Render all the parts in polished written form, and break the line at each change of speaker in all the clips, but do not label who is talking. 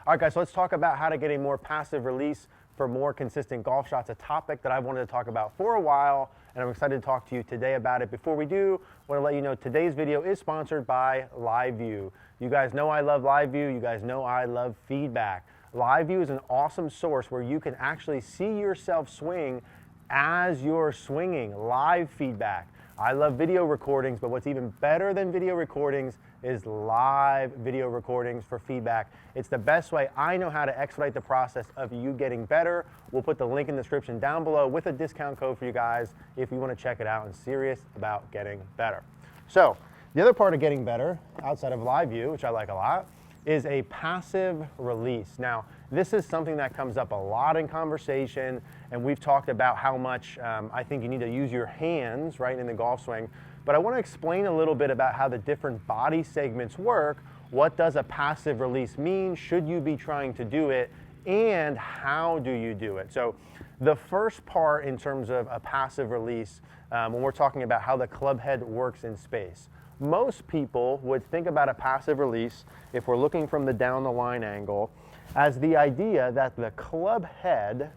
All right, guys, so let's talk about how to get a more passive release for more consistent golf shots, a topic that I've wanted to talk about for a while, and I'm excited to talk to you today about it. Before we do, I want to let you know today's video is sponsored by LiveView. You guys know I love LiveView. You guys know I love feedback. LiveView is an awesome source where you can actually see yourself swing as you're swinging, live feedback. I love video recordings, but what's even better than video recordings is live video recordings for feedback. It's the best way I know how to expedite the process of you getting better. We'll put the link in the description down below with a discount code for you guys if you want to check it out and serious about getting better. So the other part of getting better outside of LiveView, which I like a lot, is a passive release. Now, this is something that comes up a lot in conversation, and we've talked about how much I think you need to use your hands, right, in the golf swing. But I want to explain a little bit about how the different body segments work. What does a passive release mean? Should you be trying to do it? And how do you do it? So the first part in terms of a passive release, when we're talking about how the club head works in space, most people would think about a passive release, if we're looking from the down the line angle, as the idea that the club head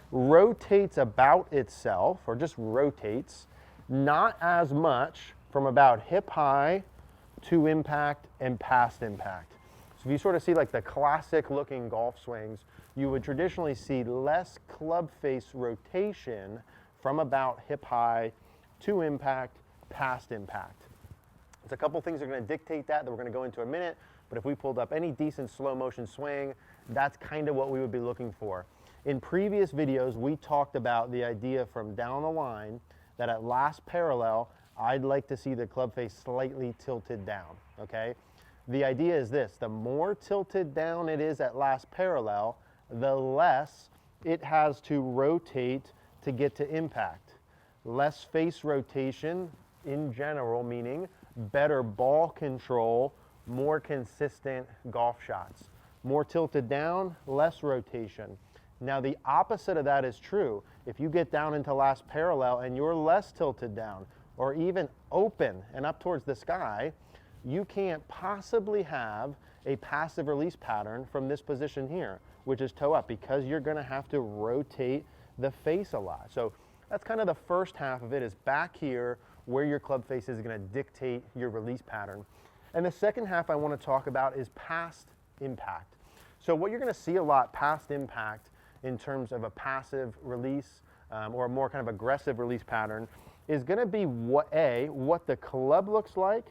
rotates about itself, or just rotates, not as much from about hip high to impact and past impact. So if you sort of see like the classic looking golf swings, you would traditionally see less club face rotation from about hip high to impact, past impact. There's a couple things that are going to dictate that we're going to go into in a minute, but if we pulled up any decent slow motion swing, that's kind of what we would be looking for. In previous videos, we talked about the idea from down the line that at last parallel, I'd like to see the club face slightly tilted down, okay? The idea is this: the more tilted down it is at last parallel, the less it has to rotate to get to impact. Less face rotation in general, meaning better ball control, more consistent golf shots. More tilted down, less rotation. Now the opposite of that is true. If you get down into last parallel and you're less tilted down, or even open and up towards the sky, you can't possibly have a passive release pattern from this position here, which is toe up, because you're gonna have to rotate the face a lot. So that's kind of the first half of it, is back here where your club face is going to dictate your release pattern. And the second half I want to talk about is past impact. So what you're going to see a lot past impact in terms of a passive release or a more kind of aggressive release pattern is going to be what the club looks like.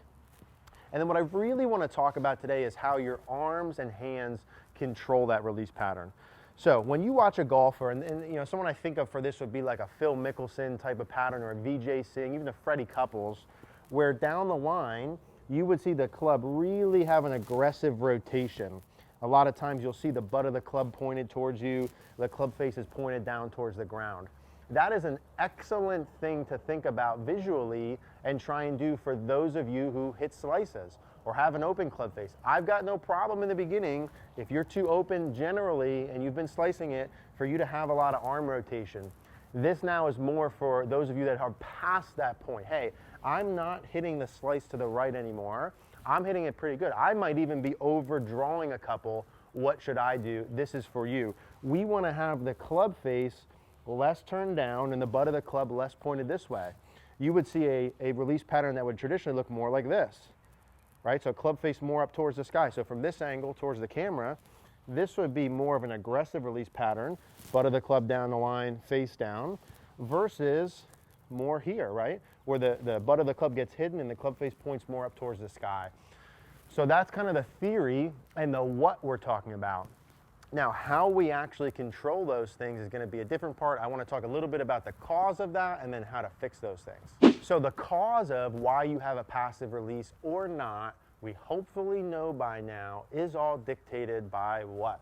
And then what I really want to talk about today is how your arms and hands control that release pattern. So when you watch a golfer, and you know, someone I think of for this would be like a Phil Mickelson type of pattern, or a VJ Singh, even a Freddie Couples, where down the line you would see the club really have an aggressive rotation. A lot of times you'll see the butt of the club pointed towards you, the club face is pointed down towards the ground. That is an excellent thing to think about visually and try and do for those of you who hit slices or have an open club face. I've got no problem in the beginning, if you're too open generally and you've been slicing it, for you to have a lot of arm rotation. This now is more for those of you that are past that point. Hey, I'm not hitting the slice to the right anymore. I'm hitting it pretty good. I might even be overdrawing a couple. What should I do? This is for you. We want to have the club face less turned down and the butt of the club less pointed this way. You would see a release pattern that would traditionally look more like this. Right, so club face more up towards the sky. So from this angle towards the camera, this would be more of an aggressive release pattern, butt of the club down the line, face down, versus more here, right, where the butt of the club gets hidden and the club face points more up towards the sky. So that's kind of the theory and the what we're talking about. Now, how we actually control those things is going to be a different part. I want to talk a little bit about the cause of that and then how to fix those things. So the cause of why you have a passive release or not, we hopefully know by now, is all dictated by what?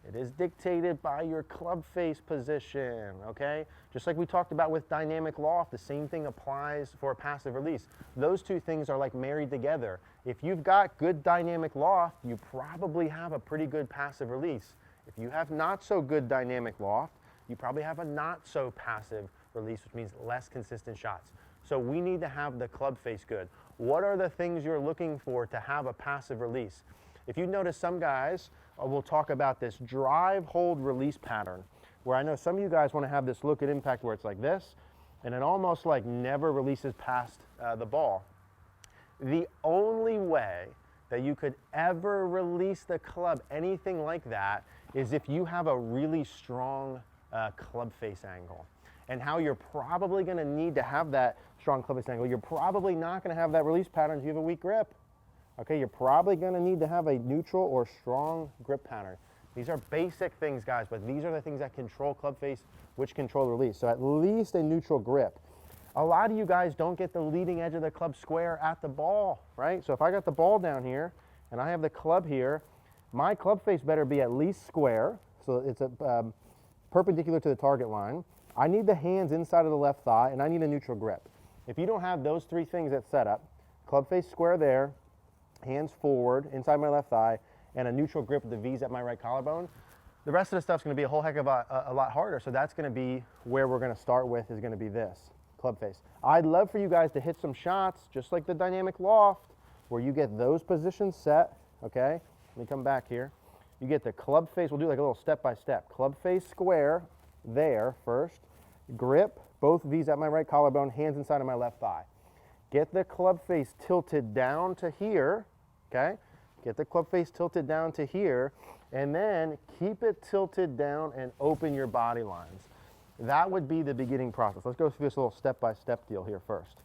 It is dictated by your club face position, okay? Just like we talked about with dynamic loft, the same thing applies for a passive release. Those two things are like married together. If you've got good dynamic loft, you probably have a pretty good passive release. If you have not so good dynamic loft, you probably have a not so passive release, which means less consistent shots. So we need to have the club face good. What are the things you're looking for to have a passive release? If you notice, some guys will talk about this drive, hold, release pattern, where I know some of you guys want to have this look at impact where it's like this, and it almost like never releases past the ball. The only way that you could ever release the club, anything like that, is if you have a really strong club face angle. And how you're probably going to need to have that strong club face angle, you're probably not going to have that release pattern if you have a weak grip. Okay, you're probably going to need to have a neutral or strong grip pattern. These are basic things, guys, but these are the things that control club face, which control release. So at least a neutral grip. A lot of you guys don't get the leading edge of the club square at the ball, right? So if I got the ball down here and I have the club here, my club face better be at least square, so it's perpendicular to the target line. I need the hands inside of the left thigh, and I need a neutral grip. If you don't have those three things at setup, club face square there, hands forward, inside my left thigh, and a neutral grip with the V's at my right collarbone, the rest of the stuff's going to be a whole heck of a lot harder. So that's going to be where we're going to start with, is going to be this club face. I'd love for you guys to hit some shots, just like the dynamic loft, where you get those positions set, okay? Let me come back here. You get the club face, we'll do like a little step-by-step. Club face square there first. Grip, both V's at my right collarbone, hands inside of my left thigh. Get the club face tilted down to here, okay? Get the club face tilted down to here, and then keep it tilted down and open your body lines. That would be the beginning process. Let's go through this little step-by-step deal here first.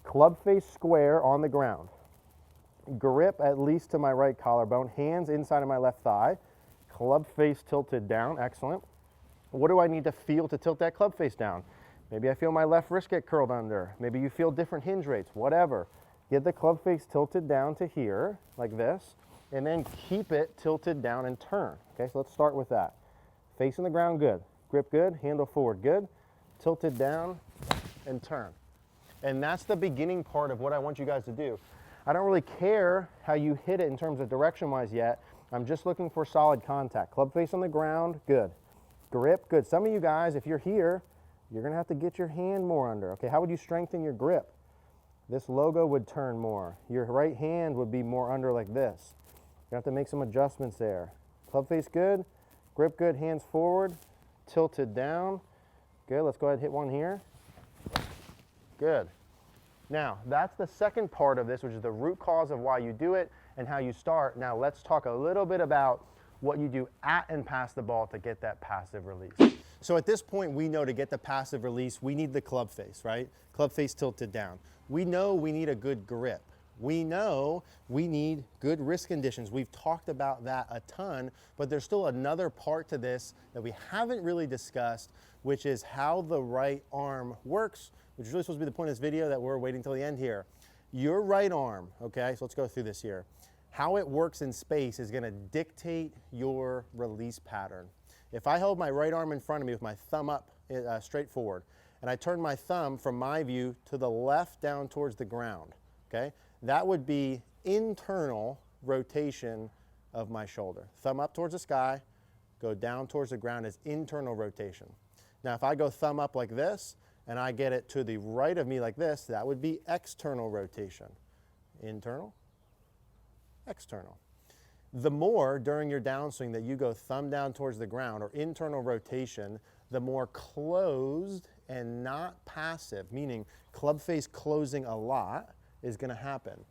Club face square on the ground. Grip at least to my right collarbone, hands inside of my left thigh. Club face tilted down, excellent. What do I need to feel to tilt that club face down? Maybe I feel my left wrist get curled under. Maybe you feel different hinge rates, whatever. Get the club face tilted down to here, like this, and then keep it tilted down and turn. Okay, so let's start with that. Face on the ground, good. Grip good, handle forward, good. Tilted down and turn. And that's the beginning part of what I want you guys to do. I don't really care how you hit it in terms of direction-wise yet. I'm just looking for solid contact. Club face on the ground, good. Grip, good. Some of you guys, if you're here, you're gonna have to get your hand more under. Okay, how would you strengthen your grip? This logo would turn more. Your right hand would be more under like this. You have to make some adjustments there. Club face good, grip good, hands forward, tilted down. Good, let's go ahead and hit one here. Good. Now, that's the second part of this, which is the root cause of why you do it and how you start. Now, let's talk a little bit about what you do at and past the ball to get that passive release. So at this point, we know to get the passive release, we need the club face, right? Club face tilted down. We know we need a good grip. We know we need good wrist conditions. We've talked about that a ton, but there's still another part to this that we haven't really discussed, which is how the right arm works, which is really supposed to be the point of this video that we're waiting till the end here. Your right arm, okay, so let's go through this here. How it works in space is gonna dictate your release pattern. If I hold my right arm in front of me with my thumb up straight forward, and I turn my thumb from my view to the left down towards the ground, okay? That would be internal rotation of my shoulder. Thumb up towards the sky, go down towards the ground is internal rotation. Now, if I go thumb up like this, and I get it to the right of me like this, that would be external rotation. Internal, external. The more during your downswing that you go thumb down towards the ground or internal rotation, the more closed and not passive, meaning club face closing a lot, is gonna happen.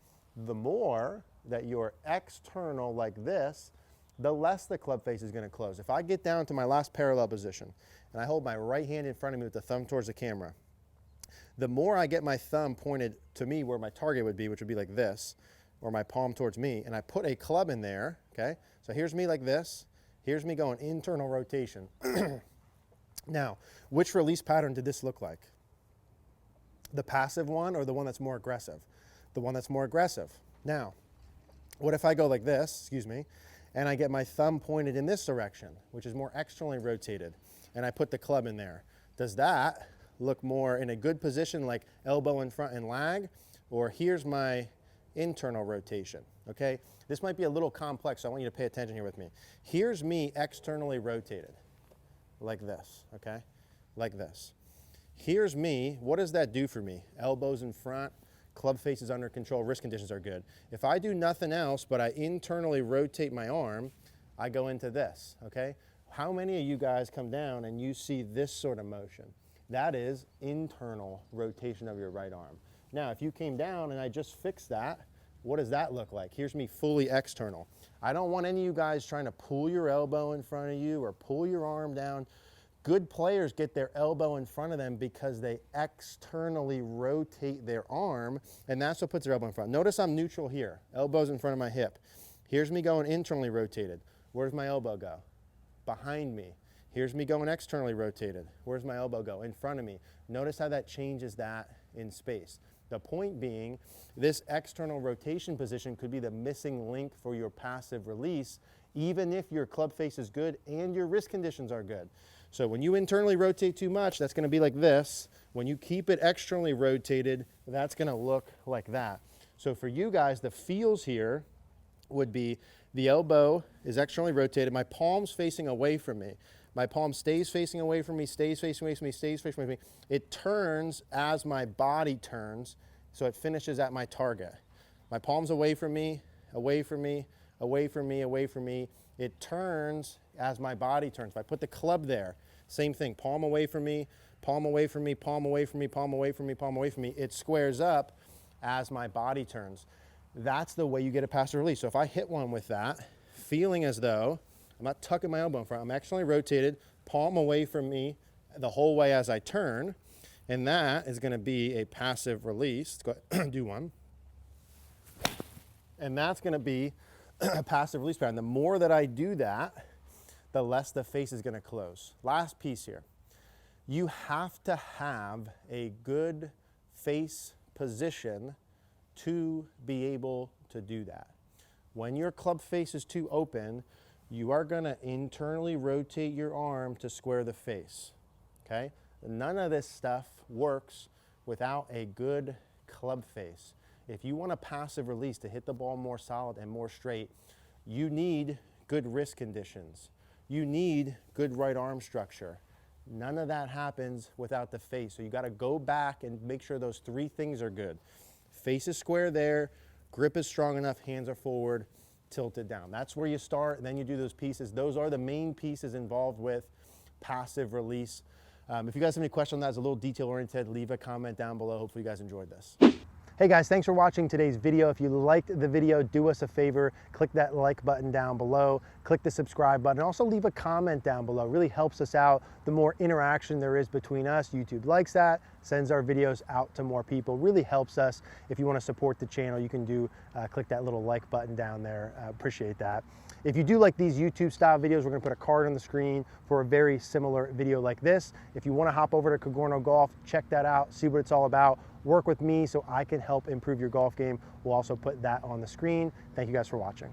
The more that you're external like this, the less the club face is gonna close. If I get down to my last parallel position and I hold my right hand in front of me with the thumb towards the camera, the more I get my thumb pointed to me where my target would be, which would be like this, or my palm towards me, and I put a club in there, okay? So here's me like this, here's me going internal rotation. Now, which release pattern did this look like? The passive one or the one that's more aggressive? The one that's more aggressive. Now, what if I go like this, excuse me, and I get my thumb pointed in this direction, which is more externally rotated, and I put the club in there? Does that look more in a good position, like elbow in front and lag, or here's my internal rotation, okay? This might be a little complex, so I want you to pay attention here with me. Here's me externally rotated, like this, okay? Like this. Here's me, what does that do for me? Elbows in front, club face is under control, wrist conditions are good. If I do nothing else but I internally rotate my arm, I go into this, okay? How many of you guys come down and you see this sort of motion? That is internal rotation of your right arm. Now, if you came down and I just fixed that, what does that look like? Here's me fully external. I don't want any of you guys trying to pull your elbow in front of you or pull your arm down. Good players get their elbow in front of them because they externally rotate their arm, and that's what puts their elbow in front. Notice I'm neutral here. Elbow's in front of my hip. Here's me going internally rotated. Where does my elbow go? Behind me. Here's me going externally rotated. Where's my elbow go? In front of me. Notice how that changes that in space. The point being, this external rotation position could be the missing link for your passive release, even if your club face is good and your wrist conditions are good. So when you internally rotate too much, that's going to be like this. When you keep it externally rotated, that's going to look like that. So for you guys, the feels here would be the elbow is externally rotated, my palm's facing away from me. My palm stays facing away from me, stays facing away from me, stays facing away from me. It turns as my body turns, so it finishes at my target. My palm's away from me, away from me, away from me, away from me. It turns as my body turns. If I put the club there, same thing, palm away from me, palm away from me, palm away from me, palm away from me, palm away from me. It squares up as my body turns. That's the way you get a passive release. So if I hit one with that, feeling as though I'm not tucking my elbow in front, I'm externally rotated, palm away from me the whole way as I turn, and that is going to be a passive release. Let's go ahead and do one. And that's going to be a passive release pattern. The more that I do that, the less the face is going to close. Last piece here. You have to have a good face position to be able to do that. When your club face is too open, you are going to internally rotate your arm to square the face, okay? None of this stuff works without a good club face. If you want a passive release to hit the ball more solid and more straight, you need good wrist conditions. You need good right arm structure. None of that happens without the face. So you got to go back and make sure those three things are good. Face is square there, grip is strong enough, hands are forward, tilted down. That's where you start, and then you do those pieces. Those are the main pieces involved with passive release. If you guys have any questions on that, it's a little detail oriented, leave a comment down below. Hopefully you guys enjoyed this. Hey guys, thanks for watching today's video. If you liked the video, do us a favor, click that like button down below, click the subscribe button, and also leave a comment down below. It really helps us out. The more interaction there is between us, YouTube likes that, sends our videos out to more people, really helps us. If you want to support the channel, you can click that little like button down there. Appreciate that. If you do like these YouTube style videos, we're going to put a card on the screen for a very similar video like this. If you want to hop over to Cogorno Golf, check that out, see what it's all about. Work with me so I can help improve your golf game. We'll also put that on the screen. Thank you guys for watching.